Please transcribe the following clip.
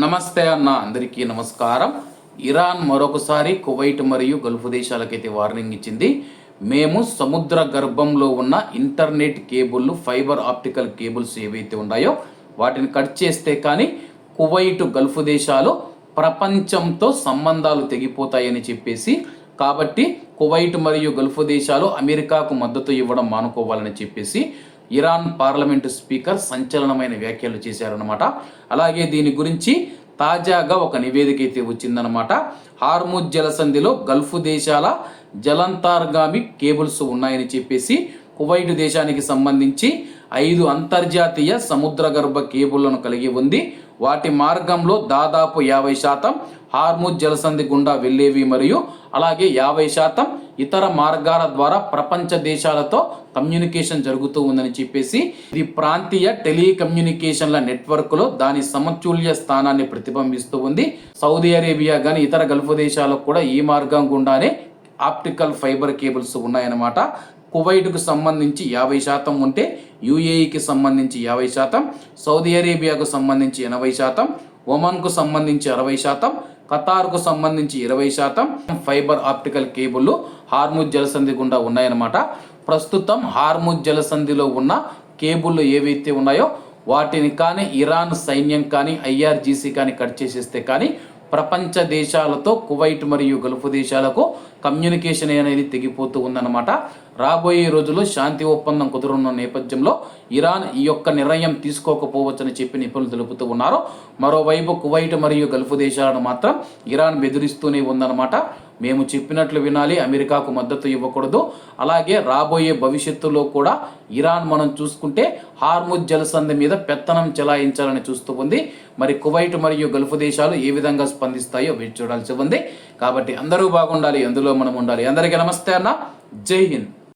నమస్తే అన్న, అందరికీ నమస్కారం. ఇరాన్ మరొకసారి కువైట్ మరియు గల్ఫ్ దేశాలకైతే వార్నింగ్ ఇచ్చింది. మేము సముద్ర గర్భంలో ఉన్న internet cable, fibre optical cables ఏవైతే ఉన్నాయో వాటిని కట్ చేస్తే కానీ కువైట్ గల్ఫ్ దేశాలు ప్రపంచంతో సంబంధాలు తెగిపోతాయని చెప్పేసి, కాబట్టి కువైట్ మరియు గల్ఫ్ దేశాలు అమెరికాకు మద్దతు ఇవ్వడం మానుకోవాలని చెప్పేసి ఇరాన్ పార్లమెంటు స్పీకర్ సంచలనమైన వ్యాఖ్యలు చేశారనమాట. అలాగే దీని గురించి తాజాగా ఒక నివేదిక అయితే వచ్చిందనమాట. హార్ముజ్ జలసంధిలో గల్ఫ్ దేశాల జలంతర్గామి కేబుల్స్ ఉన్నాయని చెప్పేసి కువైట్ దేశానికి సంబంధించి 5 అంతర్జాతీయ సముద్ర గర్భ కేబుళ్లను కలిగి ఉంది. వాటి మార్గంలో దాదాపు 50% హార్ముజ్ జలసంధి గుండా వెళ్ళేవి మరియు అలాగే 50% ఇతర మార్గాల ద్వారా ప్రపంచ దేశాలతో కమ్యూనికేషన్ జరుగుతూ ఉందని చెప్పేసి ఇది ప్రాంతీయ టెలికమ్యూనికేషన్ల నెట్వర్క్లో దాని సమతుల్య స్థానాన్ని ప్రతిబింబిస్తూ ఉంది. సౌదీ అరేబియా కానీ ఇతర గల్ఫ్ దేశాలకు కూడా ఈ మార్గం గుండానే ఆప్టికల్ ఫైబర్ కేబుల్స్ ఉన్నాయన్నమాట. కువైట్కు సంబంధించి 50% ఉంటే యుఏఈకి సంబంధించి 50%, సౌదీ అరేబియాకు సంబంధించి 80%, ఒమన్కు సంబంధించి 60%, ఖతార్కు సంబంధించి 20% ఫైబర్ ఆప్టికల్ కేబుల్ హార్ముజ్ జలసంధి గుండా ఉన్నాయన్నమాట. ప్రస్తుతం హార్ముజ్ జలసంధిలో ఉన్న కేబుల్ ఏవైతే ఉన్నాయో వాటిని కానీ ఇరాన్ సైన్యం కానీ ఐఆర్జీసీ కానీ కట్ చేసేస్తే కానీ ప్రపంచ దేశాలతో కువైట్ మరియు గల్ఫ్ దేశాలకు కమ్యూనికేషన్ అనేది తెగిపోతూ ఉందన్నమాట. రాబోయే రోజుల్లో శాంతి ఒప్పందం కుదరనున్న నేపథ్యంలో ఇరాన్ ఈ యొక్క నిర్ణయం తీసుకోకపోవచ్చని చెప్పి నిపుణులు తెలుపుతూ ఉన్నారు. మరోవైపు కువైట్ మరియు గల్ఫ్ దేశాలను మాత్రం ఇరాన్ బెదిరిస్తూనే ఉందన్నమాట. మేము చెప్పినట్లు వినాలి, అమెరికాకు మద్దతు ఇవ్వకూడదు. అలాగే రాబోయే భవిష్యత్తులో కూడా ఇరాన్ మనం చూసుకుంటే హార్ముజ్ జలసంధి మీద పెత్తనం చెలాయించాలని చూస్తూ ఉంది. మరి కువైట్ మరియు గల్ఫ్ దేశాలు ఏ విధంగా స్పందిస్తాయో వేచి చూడాల్సి ఉంది. కాబట్టి అందరూ బాగుండాలి, అందులో మనం ఉండాలి. అందరికీ నమస్తే అన్న, జై హింద్.